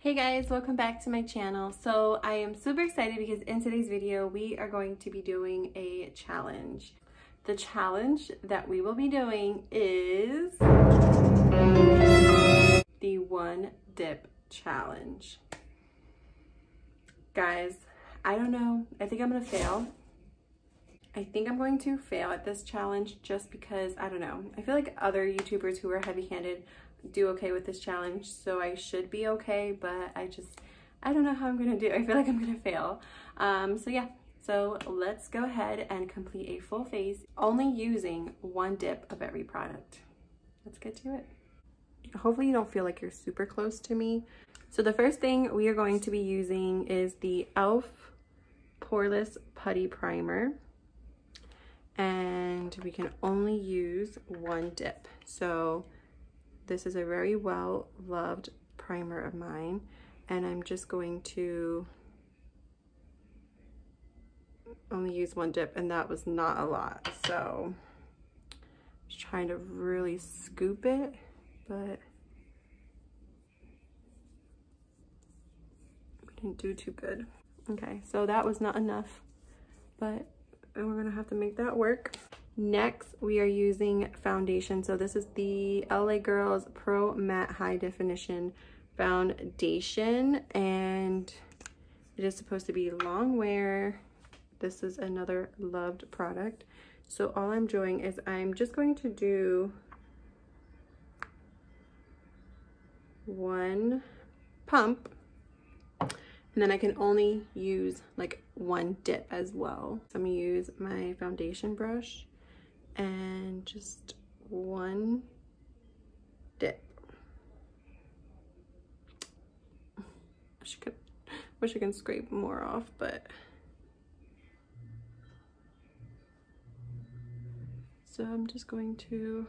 Hey guys, welcome back to my channel. So I am super excited because in today's video we are going to be doing a challenge. The challenge that we will be doing is the one dip challenge. Guys, I don't know. I think I'm gonna fail. I think I'm going to fail at this challenge just because, I don't know. I feel like other YouTubers who are heavy-handed do okay with this challenge, so I should be okay, but I don't know how I'm gonna do. I feel like I'm gonna fail. So yeah, so let's go ahead and complete a full face, only using one dip of every product. Let's get to it. Hopefully you don't feel like you're super close to me. So the first thing we are going to be using is the e.l.f. Poreless Putty Primer. And we can only use one dip. So this is a very well loved primer of mine, and I'm just going to only use one dip, and that was not a lot. So just trying to really scoop it, but we didn't do too good. Okay, so that was not enough, but we're gonna have to make that work. Next, we are using foundation. So this is the LA Girls Pro Matte High Definition Foundation, and it is supposed to be long wear. This is another loved product. So all I'm doing is I'm just going to do one pump, and then I can only use like one dip as well. So I'm gonna use my foundation brush and just one dip. Wish I could scrape more off, but so I'm just going to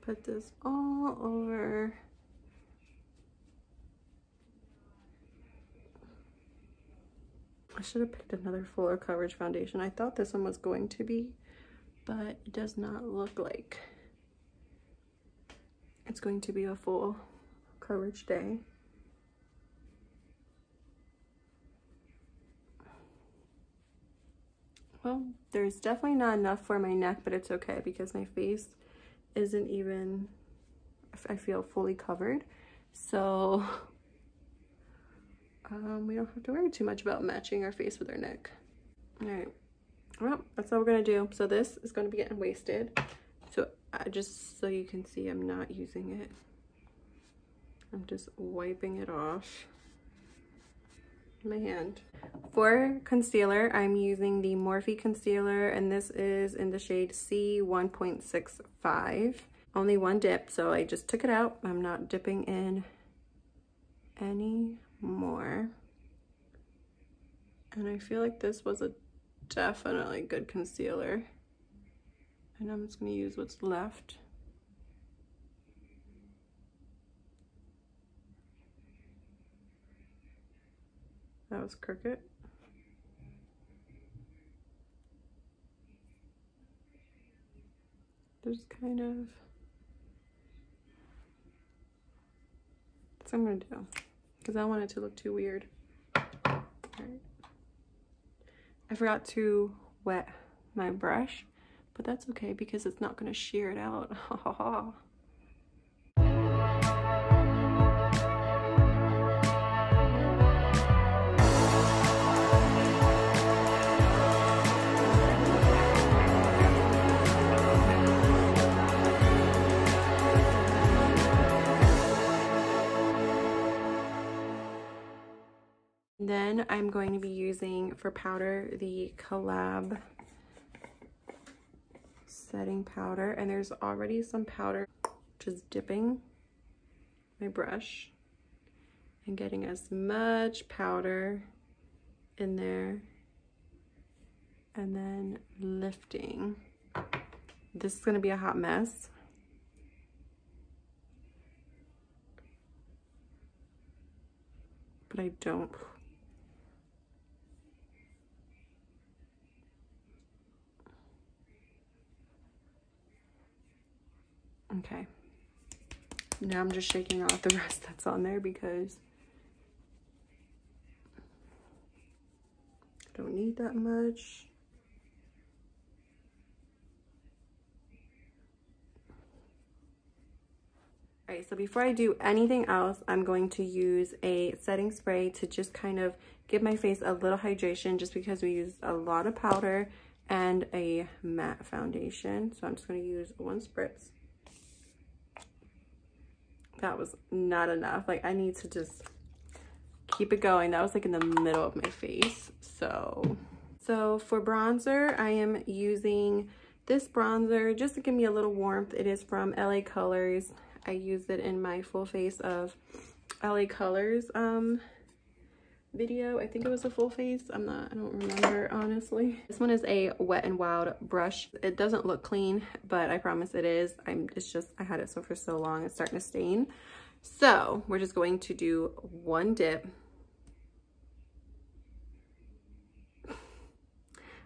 put this all over. I should have picked another fuller coverage foundation. I thought this one was going to be, but it does not look like it's going to be a full coverage day. Well, there's definitely not enough for my neck, but it's okay because my face isn't even, I feel, fully covered. So we don't have to worry too much about matching our face with our neck. All right, well, that's all we're gonna do. So this is gonna be getting wasted. So just so you can see, I'm not using it. I'm just wiping it off my hand. For concealer, I'm using the Morphe concealer, and this is in the shade C 1.65. Only one dip, so I just took it out. I'm not dipping in any more. And I feel like this was a definitely good concealer. And I'm just gonna use what's left. That was crooked. Just kind of, that's what I'm gonna do, because I don't want it to look too weird. All right. I forgot to wet my brush, but that's okay because it's not gonna shear it out. Then I'm going to be using for powder the Collab setting powder, and there's already some powder. Just dipping my brush and getting as much powder in there, and then lifting. This is going to be a hot mess. But I don't. Okay. Now I'm just shaking off the rest that's on there because I don't need that much. All right, so before I do anything else, I'm going to use a setting spray to just kind of give my face a little hydration, just because we used a lot of powder and a matte foundation. So I'm just going to use one spritz. That was not enough. Like, I need to just keep it going. That was like in the middle of my face. So for bronzer, I am using this bronzer just to give me a little warmth. It is from LA Colors. I used it in my full face of LA Colors video. I think it was a full face. I don't remember, honestly. This one is a Wet n Wild brush. It doesn't look clean, but I promise it is. It's just, I had it for so long, it's starting to stain. So we're just going to do one dip.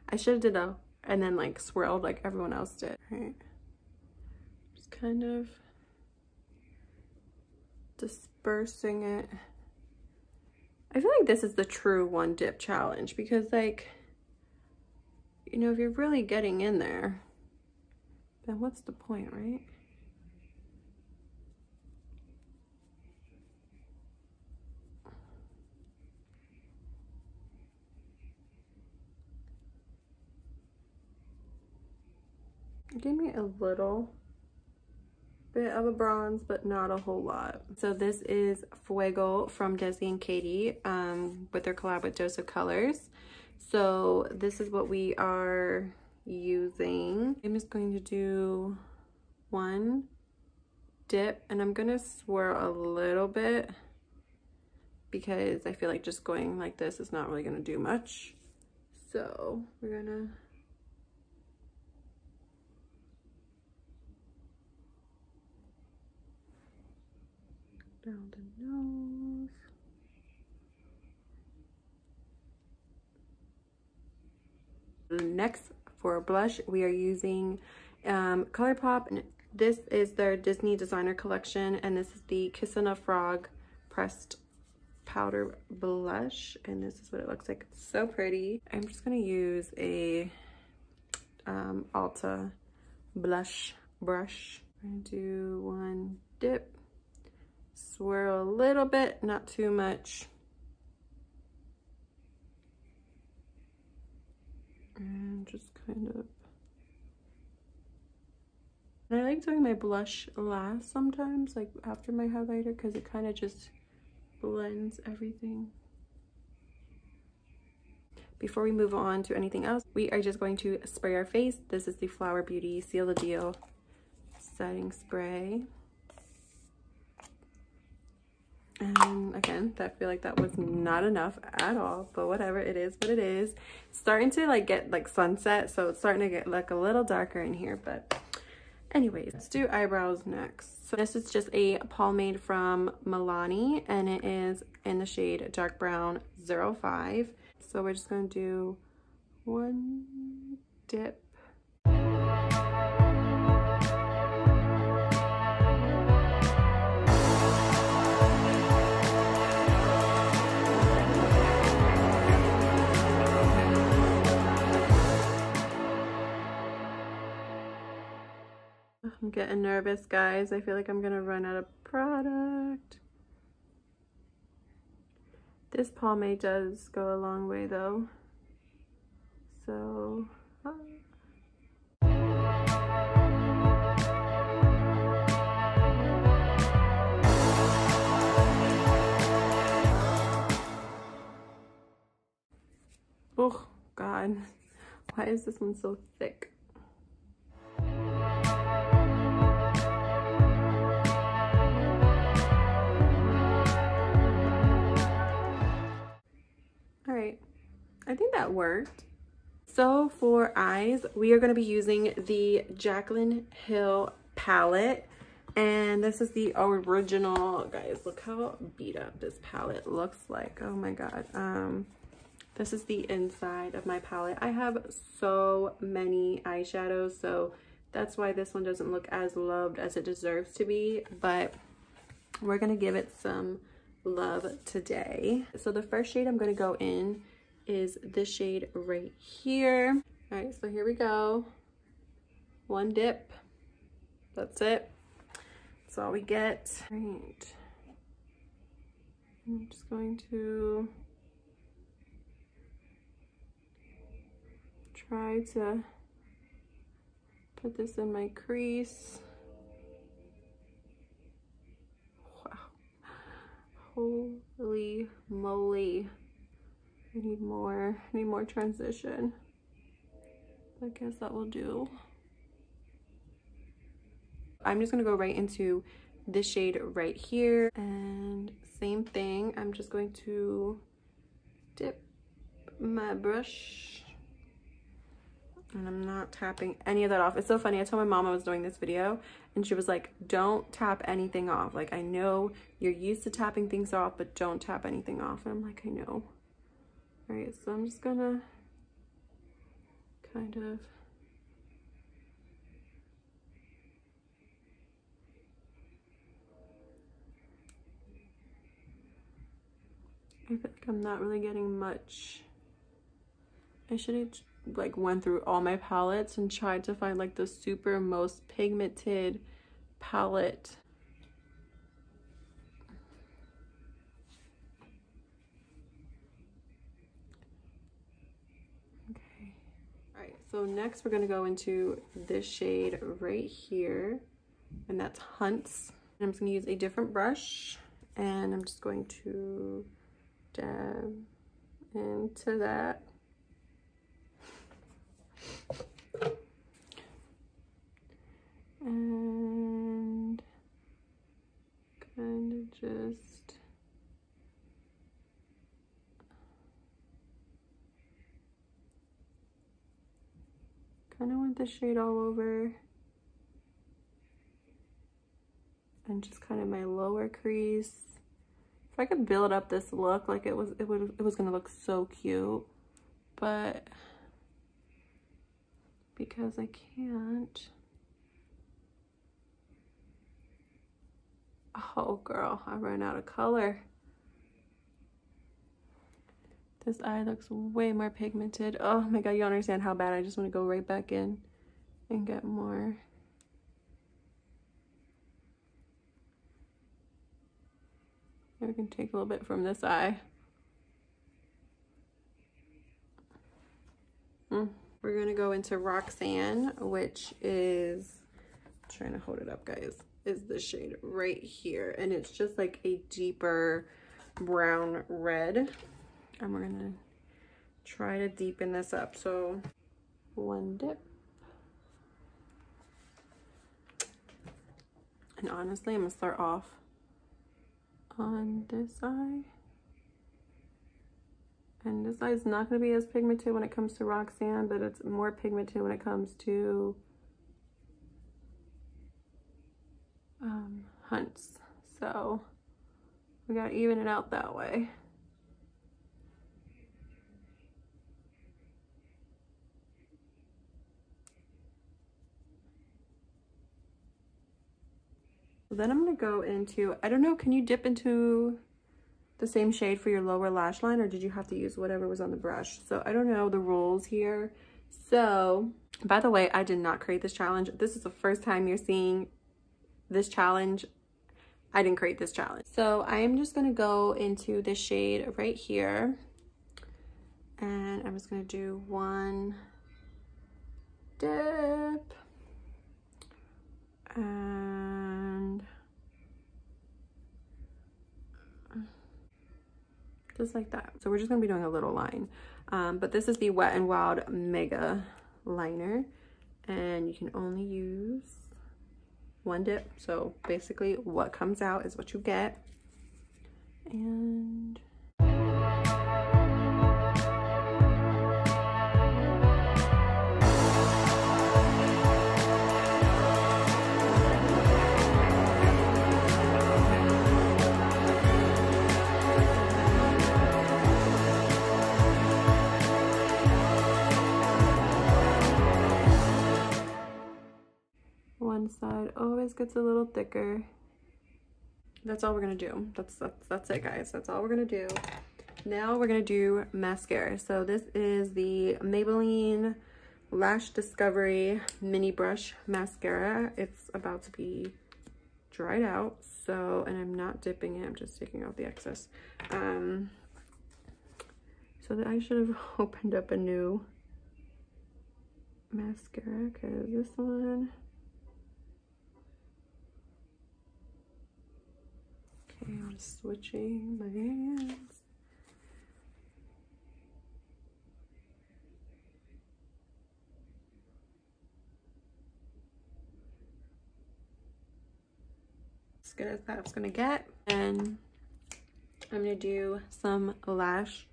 I should have did a, and then like swirled like everyone else did. All right. Just kind of dispersing it. I feel like this is the true one dip challenge, because like, you know, if you're really getting in there, then what's the point, right? It gave me a little bit of a bronze, but not a whole lot. So this is Fuego from Desi and Katie with their collab with Dose of Colors. So this is what we are using. I'm just going to do one dip, and I'm gonna swirl a little bit because I feel like just going like this is not really gonna do much. So we're gonna down the nose. Next, for blush, we are using ColourPop, and this is their Disney designer collection, and this is the Kissin' a Frog pressed powder blush, and this is what it looks like. It's so pretty. I'm just gonna use a Ulta blush brush. I'm gonna do one dip, swirl a little bit, not too much, and just kind of, and I like doing my blush last sometimes, like after my highlighter, because it kind of just blends everything. Before we move on to anything else, we are just going to spray our face. This is the Flower Beauty Seal the Deal setting spray. And again, I feel like that was not enough at all, but whatever, it is what it is. It's starting to like get like sunset, so it's starting to get like a little darker in here, but anyways, let's do eyebrows next. So this is just a pomade from Milani, and it is in the shade Dark Brown 05. So we're just gonna do one dip. I'm getting nervous, guys. I feel like I'm gonna run out of product. This pomade does go a long way though. So oh God, why is this one so thick? All right, I think that worked. So for eyes, we are going to be using the Jaclyn Hill palette, and this is the original. Guys, look how beat up this palette looks like. Oh my God. This is the inside of my palette. I have so many eyeshadows, so that's why this one doesn't look as loved as it deserves to be, but We're gonna give it some love today. So the first shade I'm gonna go in is this shade right here. All right, so here we go. One dip. That's it. That's all we get. All right. I'm just going to try to put this in my crease. Wow. Holy moly. I need more transition. I guess that will do. I'm just gonna go right into this shade right here, and same thing. I'm just going to dip my brush, and I'm not tapping any of that off. It's so funny. I told my mom I was doing this video, and she was like, don't tap anything off. Like, I know you're used to tapping things off, but don't tap anything off. And I'm like, I know. All right, so I'm just gonna kind of I feel like I'm not really getting much. I should have like went through all my palettes and tried to find like the super most pigmented palette. Okay. All right, so next we're gonna go into this shade right here, and that's Hunts. And I'm just gonna use a different brush, and I'm just going to dab into that. And kind of just kind of want the shade all over, and just kind of my lower crease. If I could build up this look, like it was gonna look so cute, but because I can't. Oh girl, I ran out of color. This eye looks way more pigmented. Oh my god, you don't understand how bad I just want to go right back in and get more. We can take a little bit from this eye. We're gonna go into Roxanne, which is, I'm trying to hold it up, guys, is the shade right here, and it's just like a deeper brown red, and we're gonna try to deepen this up. So one dip, and honestly I'm gonna start off on this eye, and this eye is not going to be as pigmented when it comes to Roxanne, but it's more pigmented when it comes to Hunts, so we got to even it out that way. Then I'm going to go into, I don't know, can you dip into the same shade for your lower lash line, or did you have to use whatever was on the brush? So I don't know the rules here. So, by the way, I did not create this challenge. This is the first time you're seeing this challenge. I didn't create this challenge. So I am just going to go into this shade right here, and I'm just going to do one dip, and just like that. So we're just gonna be doing a little line, but this is the Wet n Wild Mega Liner, and you can only use one dip. So basically what comes out is what you get. And one side always gets a little thicker. that's all we're gonna do. That's it, guys. That's all we're gonna do. Now we're gonna do mascara. So this is the Maybelline Lash Discovery Mini Brush Mascara. It's about to be dried out, so, and I'm not dipping it, I'm just taking out the excess. So that I should have opened up a new mascara, because this one, okay, I'm switching my hands. As good as that's gonna get. And I'm gonna do some lash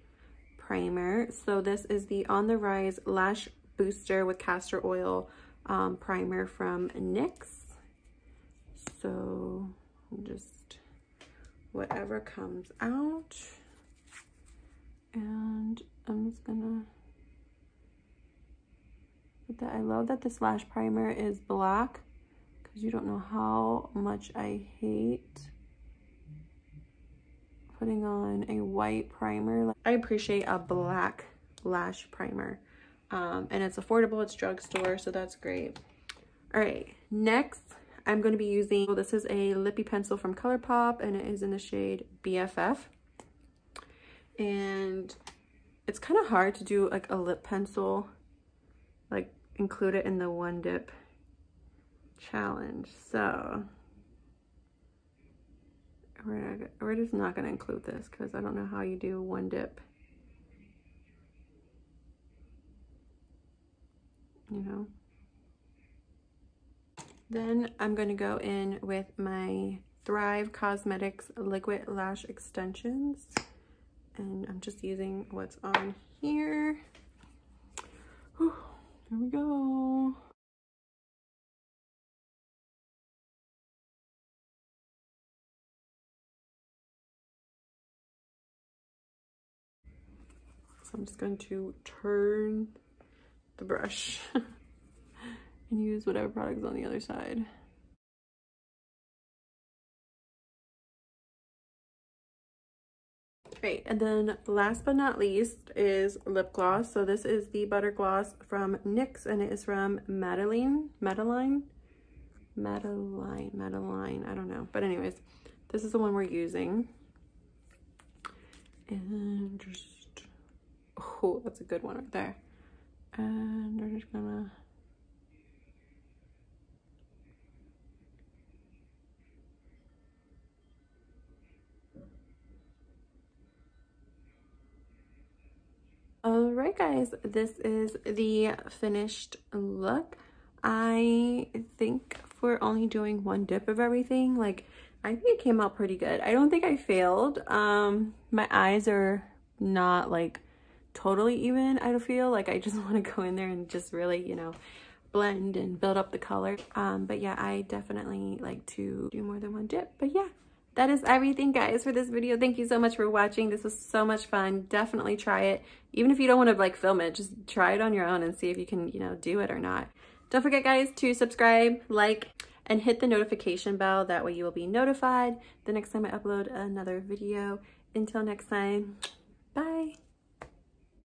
primer. So this is the On the Rise Lash Booster with Castor Oil primer from NYX. So just whatever comes out, and I'm just gonna put that. I love that this lash primer is black, because you don't know how much I hate putting on a white primer. I appreciate a black lash primer, and it's affordable, it's drugstore, so that's great. All right, next I'm going to be using, well, this is a lippy pencil from ColourPop, and it is in the shade BFF. And it's kind of hard to do like a lip pencil, like include it in the one dip challenge. So we're just not going to include this, because I don't know how you do one dip, you know. Then I'm going to go in with my Thrive Cosmetics Liquid Lash Extensions, and I'm just using what's on here. Whew, here we go. So I'm just going to turn the brush and use whatever product's on the other side. Great, and then last but not least is lip gloss. So this is the Butter Gloss from NYX, and it is from Madeline, I don't know. But anyways, this is the one we're using. And just, oh, that's a good one right there. And we're just gonna, all right, guys, this is the finished look. I think for only doing one dip of everything, like, I think it came out pretty good. I don't think I failed. My eyes are not like totally even. I feel like I just want to go in there and just really, you know, blend and build up the color. But yeah, I definitely like to do more than one dip. But yeah, that is everything, guys, for this video. Thank you so much for watching. This was so much fun. Definitely try it. Even if you don't want to like film it, just try it on your own and see if you can, you know, do it or not. Don't forget, guys, to subscribe, like, and hit the notification bell. That way you will be notified the next time I upload another video. Until next time, bye.